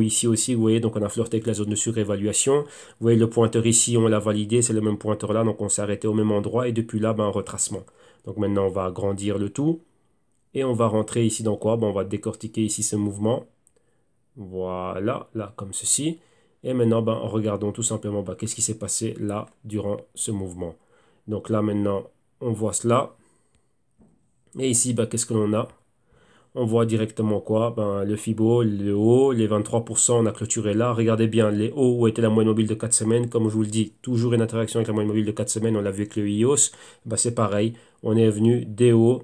ici aussi. Vous voyez, donc on a flirté avec la zone de surévaluation. Vous voyez, le pointeur ici, on l'a validé, c'est le même pointeur là. Donc on s'est arrêté au même endroit et depuis là, ben, un retracement. Donc maintenant, on va agrandir le tout. Et on va rentrer ici dans quoi? Ben, on va décortiquer ici ce mouvement. Voilà, là, comme ceci. Et maintenant, ben, regardons tout simplement ben, qu'est-ce qui s'est passé là durant ce mouvement. Donc là, maintenant, on voit cela. Et ici, ben, qu'est-ce que l'on a? On voit directement quoi? Ben, le Fibo, le haut, les 23%, on a clôturé là. Regardez bien, les hauts où était la moyenne mobile de 4 semaines. Comme je vous le dis, toujours une interaction avec la moyenne mobile de 4 semaines. On l'a vu avec le IOS. Ben, c'est pareil. On est venu des hauts,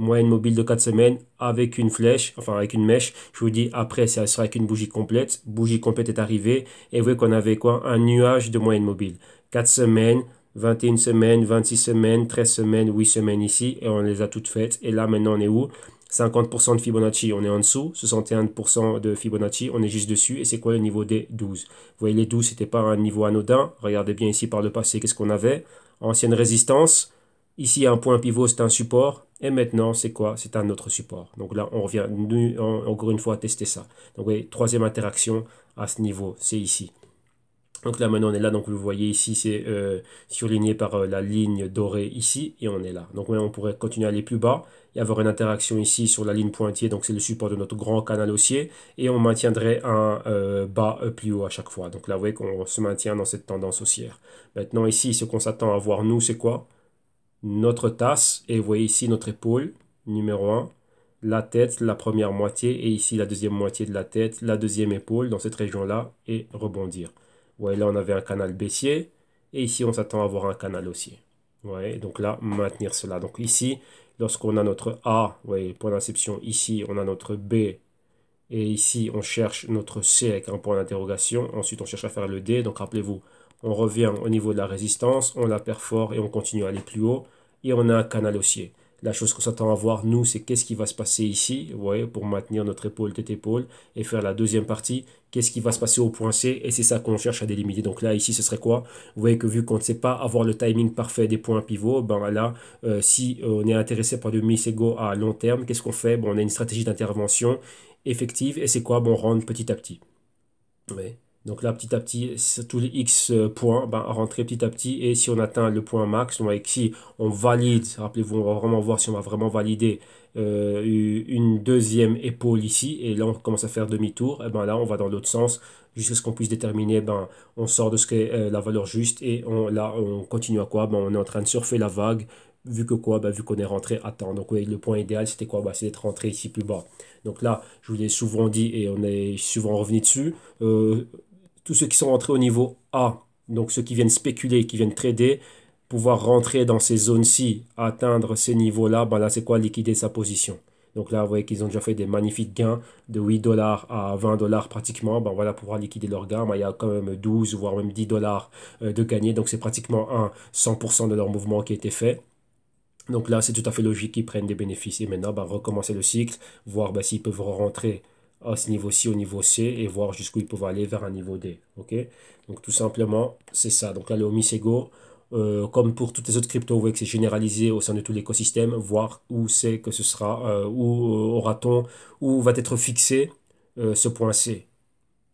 moyenne mobile de 4 semaines avec une flèche, enfin avec une mèche. Je vous dis, après, ça sera avec une bougie complète. Bougie complète est arrivée. Et vous voyez qu'on avait quoi? Un nuage de moyenne mobile. 4 semaines, 21 semaines, 26 semaines, 13 semaines, 8 semaines ici. Et on les a toutes faites. Et là, maintenant, on est où? 50% de Fibonacci, on est en dessous. 61% de Fibonacci, on est juste dessus. Et c'est quoi le niveau des 12? Vous voyez, les 12, c'était pas un niveau anodin. Regardez bien ici par le passé, qu'est-ce qu'on avait? Ancienne résistance. Ici, un point pivot, c'est un support. Et maintenant, c'est quoi? C'est un autre support. Donc là, on revient encore une fois à tester ça. Donc, vous voyez, troisième interaction à ce niveau, c'est ici. Donc là, maintenant, on est là. Donc, vous voyez ici, c'est surligné par la ligne dorée ici. Et on est là. Donc, on pourrait continuer à aller plus bas et avoir une interaction ici sur la ligne pointillée. Donc, c'est le support de notre grand canal haussier. Et on maintiendrait un bas plus haut à chaque fois. Donc là, vous voyez qu'on se maintient dans cette tendance haussière. Maintenant, ici, ce qu'on s'attend à voir, nous, c'est quoi? Notre tasse, et vous voyez ici notre épaule, numéro 1, la tête, la première moitié, et ici la deuxième moitié de la tête, la deuxième épaule dans cette région-là, et rebondir. Vous voyez là on avait un canal baissier, et ici on s'attend à avoir un canal haussier. Ouais, donc là, maintenir cela. Donc ici, lorsqu'on a notre A, ouais, point d'inception, ici, on a notre B, et ici, on cherche notre C avec un point d'interrogation. Ensuite, on cherche à faire le D. Donc rappelez-vous, on revient au niveau de la résistance, on la perfore et on continue à aller plus haut. Et on a un canal haussier. La chose qu'on s'attend à voir, nous, c'est qu'est-ce qui va se passer ici, vous voyez, pour maintenir notre épaule, tête, épaule, et faire la deuxième partie, qu'est-ce qui va se passer au point C, et c'est ça qu'on cherche à délimiter. Donc là, ici, ce serait quoi? Vous voyez que vu qu'on ne sait pas avoir le timing parfait des points pivots, ben là, si on est intéressé par du Misego à long terme, qu'est-ce qu'on fait? Bon, on a une stratégie d'intervention effective, et c'est quoi? Bon, on rentre petit à petit. Ouais. Donc là, petit à petit, tous les X points, ben, rentrer petit à petit. Et si on atteint le point max, donc si on valide, rappelez-vous, on va vraiment voir si on va vraiment valider une deuxième épaule ici. Et là, on commence à faire demi-tour. Et ben là, on va dans l'autre sens jusqu'à ce qu'on puisse déterminer, ben, on sort de ce qu'est la valeur juste. Et là, on continue à quoi? Ben, on est en train de surfer la vague. Vu que quoi? Ben, vu qu'on est rentré à temps. Donc oui, le point idéal, c'était quoi? Ben, c'est d'être rentré ici plus bas. Donc là, je vous l'ai souvent dit et on est souvent revenu dessus. Tous ceux qui sont rentrés au niveau A, donc ceux qui viennent spéculer, qui viennent trader, pouvoir rentrer dans ces zones-ci, atteindre ces niveaux-là, ben là, c'est quoi? Liquider sa position. Donc là, vous voyez qu'ils ont déjà fait des magnifiques gains de 8 dollars à 20 dollars pratiquement. Ben voilà, pouvoir liquider leurs gains. Ben, il y a quand même 12, voire même 10 dollars de gagner. Donc c'est pratiquement un 100% de leur mouvement qui a été fait. Donc là, c'est tout à fait logique qu'ils prennent des bénéfices. Et maintenant, ben, recommencer le cycle, voir ben, s'ils peuvent rentrer à ce niveau-ci au niveau C et voir jusqu'où ils peuvent aller vers un niveau D. Ok? Donc tout simplement, c'est ça. Donc là, le Omisego, comme pour toutes les autres cryptos, vous voyez que c'est généralisé au sein de tout l'écosystème, voir où c'est que ce sera, où aura-t-on, où va être fixé ce point C.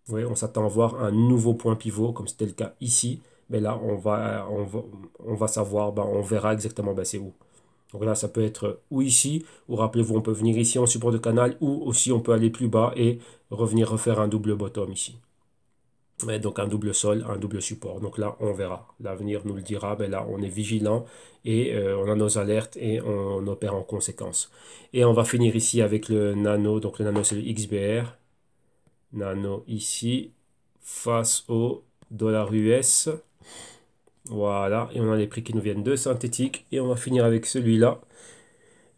Oui, on s'attend à voir un nouveau point pivot, comme c'était le cas ici. Mais là, on va savoir, ben, on verra exactement ben, c'est où. Donc là, ça peut être ou ici, ou rappelez-vous, on peut venir ici en support de canal, ou aussi on peut aller plus bas et revenir refaire un double bottom ici. Ouais, donc un double sol, un double support. Donc là, on verra. L'avenir nous le dira. Ben là, on est vigilant et on a nos alertes et on opère en conséquence. Et on va finir ici avec le nano. Donc le nano, c'est le XBR. Nano ici, face au dollar US. Voilà, et on a les prix qui nous viennent de synthétique. Et on va finir avec celui-là.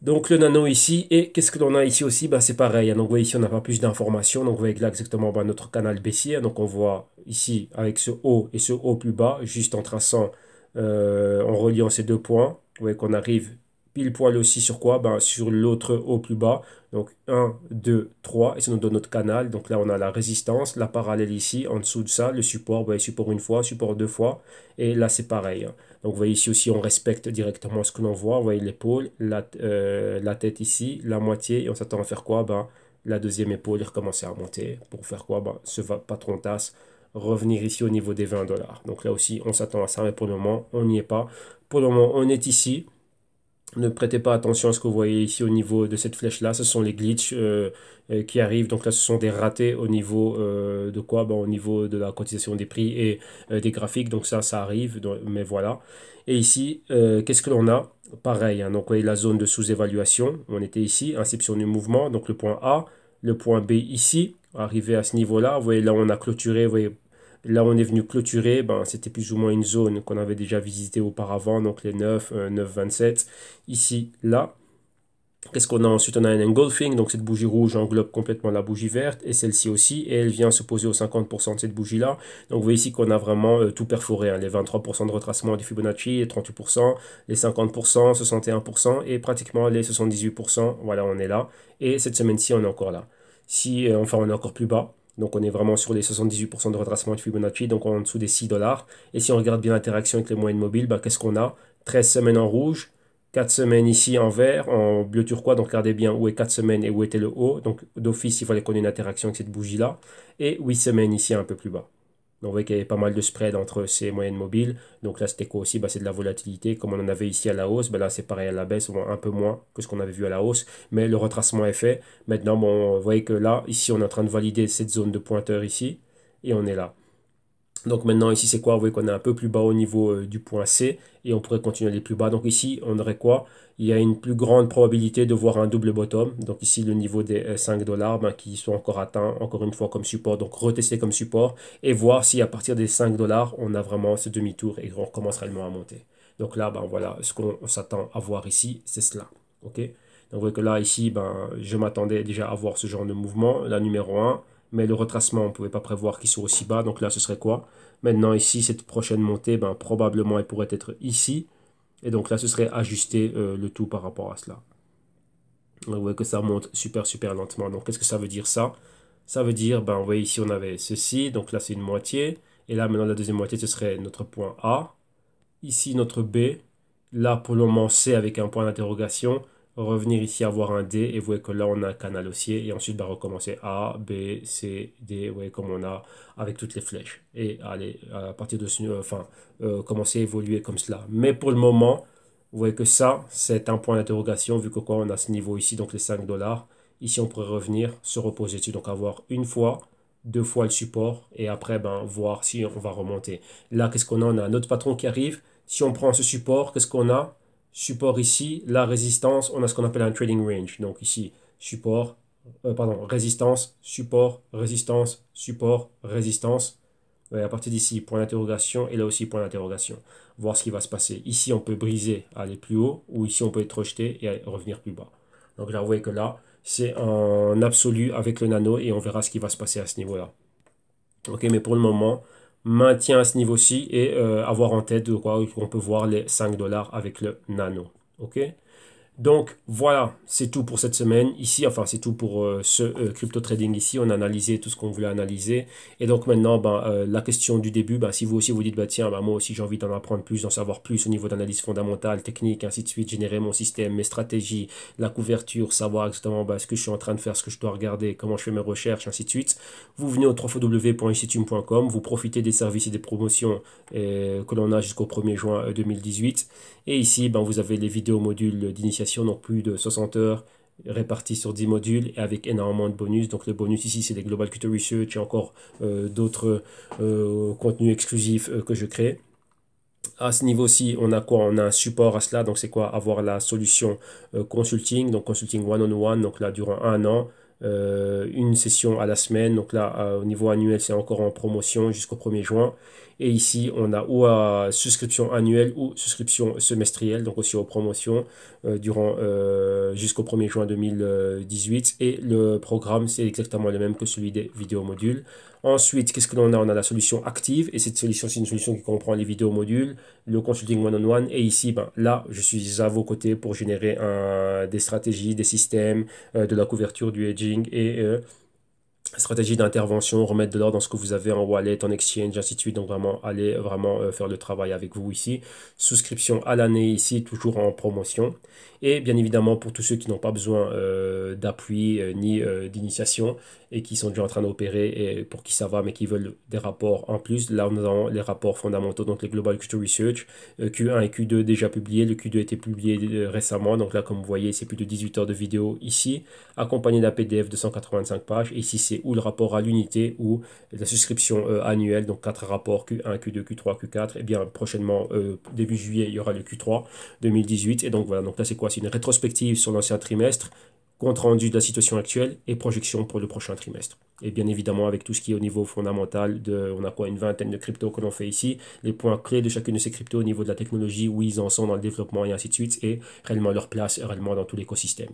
Donc le nano ici, et qu'est-ce que l'on a ici aussi? Bah, c'est pareil, hein. Donc vous voyez ici on n'a pas plus d'informations, donc vous voyez que là exactement bah, notre canal baissier, donc on voit ici avec ce haut et ce haut plus bas, juste en traçant, en reliant ces deux points, vous voyez qu'on arrive pile poil aussi sur quoi? Bah, sur l'autre haut plus bas, donc un 2 3 et ça nous donne notre canal, donc là on a la résistance, la parallèle ici, en dessous de ça, le support, vous voyez support une fois, support deux fois, et là c'est pareil, hein. Donc vous voyez ici aussi, on respecte directement ce que l'on voit. Vous voyez l'épaule, la tête ici, la moitié. Et on s'attend à faire quoi? Ben, la deuxième épaule, recommencer à monter. Pour faire quoi? Ben, ce patron tasse, revenir ici au niveau des 20 dollars. Donc là aussi, on s'attend à ça, mais pour le moment, on n'y est pas. Pour le moment, on est ici. Ne prêtez pas attention à ce que vous voyez ici au niveau de cette flèche-là. Ce sont les glitches qui arrivent. Donc là, ce sont des ratés au niveau de quoi? Ben, au niveau de la cotisation des prix et des graphiques. Donc ça arrive. Mais voilà. Et ici, qu'est-ce que l'on a? Pareil, hein. Donc vous voyez la zone de sous-évaluation. On était ici, inception du mouvement. Donc le point A, le point B ici. Arrivé à ce niveau-là. Vous voyez là, on a clôturé. Vous voyez, là, on est venu clôturer, ben, c'était plus ou moins une zone qu'on avait déjà visitée auparavant, donc les 9, 9, 27. Ici, là, qu'est-ce qu'on a ensuite? On a un engulfing, donc cette bougie rouge englobe complètement la bougie verte, et celle-ci aussi, et elle vient se poser aux 50% de cette bougie-là. Donc vous voyez ici qu'on a vraiment tout perforé, hein, les 23% de retracement du Fibonacci, les 38%, les 50%, 61%, et pratiquement les 78%. Voilà, on est là. Et cette semaine-ci, on est encore là. Si, enfin, on est encore plus bas. Donc on est vraiment sur les 78% de retracement du Fibonacci, donc en dessous des 6 dollars. Et si on regarde bien l'interaction avec les moyennes mobiles, bah, qu'est-ce qu'on a? 13 semaines en rouge, 4 semaines ici en vert, en bleu turquois. Donc regardez bien où est 4 semaines et où était le haut. Donc d'office, il fallait qu'on ait une interaction avec cette bougie-là. Et 8 semaines ici un peu plus bas. Donc vous voyez qu'il y avait pas mal de spread entre ces moyennes mobiles. Donc là, c'était quoi aussi? Bah, c'est de la volatilité. Comme on en avait ici à la hausse, bah, là, c'est pareil à la baisse, un peu moins que ce qu'on avait vu à la hausse. Mais le retracement est fait. Maintenant, bon, vous voyez que là, ici, on est en train de valider cette zone de pointeur ici. Et on est là. Donc maintenant ici c'est quoi? Vous voyez qu'on est un peu plus bas au niveau du point C et on pourrait continuer à aller plus bas. Donc ici on aurait quoi? Il y a une plus grande probabilité de voir un double bottom. Donc ici le niveau des 5 dollars ben, qui sont encore atteints encore une fois comme support. Donc retester comme support et voir si à partir des 5 dollars on a vraiment ce demi-tour et on recommence réellement à monter. Donc là, ben voilà, ce qu'on s'attend à voir ici, c'est cela. Ok? Donc vous voyez que là, ici, ben, je m'attendais déjà à voir ce genre de mouvement, la numéro un, mais le retracement, on ne pouvait pas prévoir qu'il soit aussi bas. Donc là, ce serait quoi? Maintenant, ici, cette prochaine montée, ben, probablement, elle pourrait être ici. Et donc là, ce serait ajuster le tout par rapport à cela. Donc, vous voyez que ça monte super, super lentement. Donc, qu'est-ce que ça veut dire ça? Ça veut dire, ben, vous voyez ici, on avait ceci. Donc là, c'est une moitié. Et là, maintenant, la deuxième moitié, ce serait notre point A. Ici, notre B. Là, pour le moment, C avec un point d'interrogation. Revenir ici, avoir un D. Et vous voyez que là, on a un canal haussier. Et ensuite, ben, recommencer A, B, C, D. Vous voyez comme on a avec toutes les flèches. Et aller à partir de ce... commencer à évoluer comme cela. Mais pour le moment, vous voyez que ça, c'est un point d'interrogation. Vu que quoi, on a ce niveau ici, donc les 5 dollars. Ici, on pourrait revenir, se reposer dessus. Donc, avoir une fois, deux fois le support. Et après, ben, voir si on va remonter. Là, qu'est-ce qu'on a? On a un autre patron qui arrive. Si on prend ce support, qu'est-ce qu'on a? Support ici, la résistance, on a ce qu'on appelle un trading range. Donc ici, support, résistance, support, résistance, support, résistance. Ouais, à partir d'ici, point d'interrogation et là aussi point d'interrogation. Voir ce qui va se passer. Ici, on peut briser, aller plus haut, ou ici, on peut être rejeté et revenir plus bas. Donc là, vous voyez que là, c'est en absolu avec le nano et on verra ce qui va se passer à ce niveau-là. Ok, mais pour le moment, maintien à ce niveau-ci et avoir en tête de quoi on peut voir les 5 dollars avec le nano. Ok. Donc voilà, c'est tout pour cette semaine. Ici, enfin, c'est tout pour ce crypto trading ici. On a analysé tout ce qu'on voulait analyser. Et donc maintenant, ben, la question du début, ben, si vous aussi vous dites, bah, tiens, ben, moi aussi j'ai envie d'en apprendre plus, d'en savoir plus au niveau d'analyse fondamentale, technique, ainsi de suite, générer mon système, mes stratégies, la couverture, savoir exactement ben, ce que je suis en train de faire, ce que je dois regarder, comment je fais mes recherches, ainsi de suite. Vous venez au www.ictum.com, vous profitez des services et des promotions que l'on a jusqu'au 1er juin 2018. Et ici, ben, vous avez les vidéos modules d'initiation, donc plus de 60 heures répartis sur 10 modules et avec énormément de bonus. Donc les bonus ici, c'est les Global Q2 Research et encore d'autres contenus exclusifs que je crée. À ce niveau-ci, on a quoi? On a un support à cela. Donc c'est quoi? Avoir la solution consulting, donc consulting one-on-one, donc là durant un an. Une session à la semaine. Donc là, au niveau annuel, c'est encore en promotion jusqu'au 1er juin. Et ici, on a ou à souscription annuelle ou souscription semestrielle, donc aussi aux promotions durant jusqu'au 1er juin 2018. Et le programme, c'est exactement le même que celui des vidéos modules. Ensuite, qu'est-ce que l'on a? On a la solution active. Et cette solution, c'est une solution qui comprend les vidéos modules, le consulting one-on-one. Et ici, ben, là, je suis à vos côtés pour générer des stratégies, des systèmes, de la couverture, du hedging et stratégie d'intervention, remettre de l'ordre dans ce que vous avez en wallet, en exchange, ainsi de suite. Donc vraiment, allez vraiment faire le travail avec vous ici. Souscription à l'année ici, toujours en promotion. Et bien évidemment, pour tous ceux qui n'ont pas besoin d'appui ni d'initiation et qui sont déjà en train d'opérer et pour qui ça va, mais qui veulent des rapports en plus, là nous avons les rapports fondamentaux, donc les Global Q2 Research, Q1 et Q2 déjà publiés. Le Q2 a été publié récemment, donc là comme vous voyez, c'est plus de 18 heures de vidéo ici, accompagné d'un PDF de 185 pages. Et ici, c'est ou le rapport à l'unité ou la souscription annuelle, donc 4 rapports Q1, Q2, Q3, Q4. Et bien prochainement, début juillet, il y aura le Q3 2018. Et donc voilà, donc là c'est quoi? C'est une rétrospective sur l'ancien trimestre, compte rendu de la situation actuelle et projection pour le prochain trimestre. Et bien évidemment, avec tout ce qui est au niveau fondamental, on a quoi, une vingtaine de cryptos que l'on fait ici, les points clés de chacune de ces cryptos au niveau de la technologie, où ils en sont dans le développement et ainsi de suite, et réellement leur place réellement dans tout l'écosystème.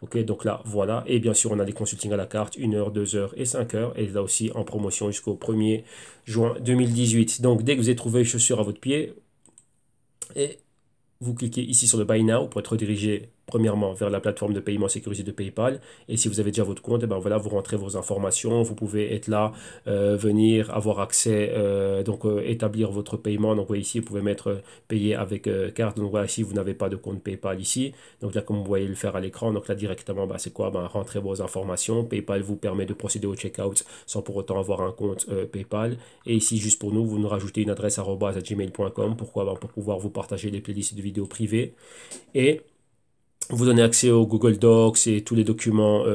Ok, donc là, voilà. Et bien sûr, on a des consultings à la carte, 1 heure, 2 heures et 5 heures. Et là aussi en promotion jusqu'au 1er juin 2018. Donc, dès que vous avez trouvé les chaussures à votre pied, et vous cliquez ici sur le Buy Now pour être redirigé premièrement vers la plateforme de paiement sécurisée de PayPal. Et si vous avez déjà votre compte, et ben voilà, vous rentrez vos informations. Vous pouvez être là, venir avoir accès, établir votre paiement. Donc, vous voyez ici, vous pouvez mettre payer avec carte. Donc, voilà, ici, vous n'avez pas de compte PayPal ici. Donc, là, comme vous voyez le faire à l'écran, donc là, directement, ben, c'est quoi? Ben, rentrez vos informations. PayPal vous permet de procéder au checkout sans pour autant avoir un compte PayPal. Et ici, juste pour nous, vous nous rajoutez une adresse @gmail.com. Pourquoi? Ben, pour pouvoir vous partager des playlists de vidéos privées. Et vous donnez accès au Google Docs et tous les documents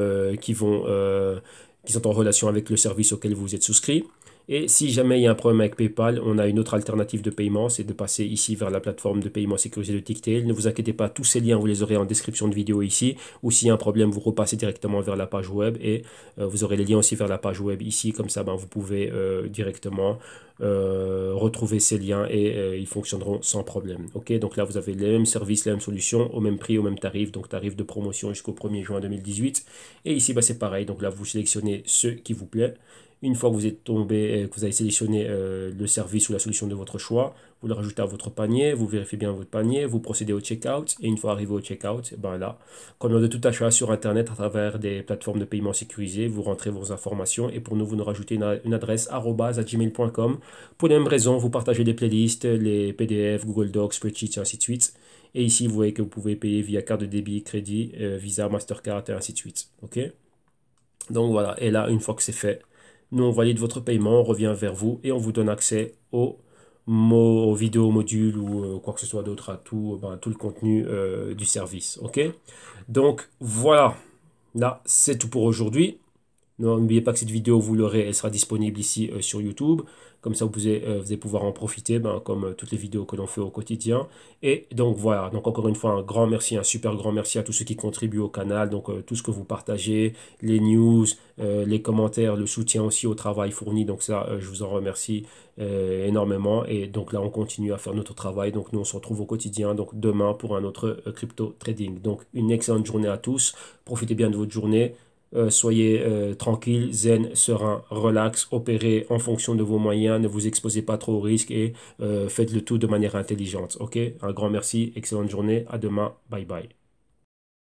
qui sont en relation avec le service auquel vous êtes souscrit. Et si jamais il y a un problème avec PayPal, on a une autre alternative de paiement, c'est de passer ici vers la plateforme de paiement sécurisé de Ticktail. Ne vous inquiétez pas, tous ces liens, vous les aurez en description de vidéo ici. Ou s'il y a un problème, vous repassez directement vers la page web et vous aurez les liens aussi vers la page web ici. Comme ça, ben, vous pouvez directement retrouver ces liens et ils fonctionneront sans problème. Ok, donc là, vous avez les mêmes services, les mêmes solutions, au même prix, au même tarif. Donc, tarif de promotion jusqu'au 1er juin 2018. Et ici, ben, c'est pareil. Donc là, vous sélectionnez ce qui vous plaît. Une fois que vous êtes tombé, que vous avez sélectionné le service ou la solution de votre choix, vous le rajoutez à votre panier, vous vérifiez bien votre panier, vous procédez au checkout et une fois arrivé au checkout, ben là, comme lors de tout achat sur Internet à travers des plateformes de paiement sécurisées, vous rentrez vos informations et pour nous, vous nous rajoutez une adresse @gmail.com. Pour les mêmes raisons, vous partagez les playlists, les PDF, Google Docs, Spreadsheets et ainsi de suite. Et ici, vous voyez que vous pouvez payer via carte de débit, crédit, Visa, Mastercard et ainsi de suite. Ok? Donc voilà, et là, une fois que c'est fait, nous, on valide votre paiement, on revient vers vous et on vous donne accès aux vidéos modules ou quoi que ce soit d'autre, à tout, ben, tout le contenu du service. OK? Donc voilà, là, c'est tout pour aujourd'hui. N'oubliez pas que cette vidéo, vous l'aurez, elle sera disponible ici sur YouTube. Comme ça, vous allez pouvoir en profiter, ben, comme toutes les vidéos que l'on fait au quotidien. Et donc voilà, donc encore une fois, un grand merci, un super grand merci à tous ceux qui contribuent au canal. Donc tout ce que vous partagez, les news, les commentaires, le soutien aussi au travail fourni. Donc ça, je vous en remercie énormément. Et donc là, on continue à faire notre travail. Donc nous, on se retrouve au quotidien, donc demain pour un autre crypto trading. Donc une excellente journée à tous. Profitez bien de votre journée. Soyez tranquille, zen, serein, relax, opérez en fonction de vos moyens, ne vous exposez pas trop aux risques et faites le tout de manière intelligente. Ok? Un grand merci, excellente journée, à demain, bye bye.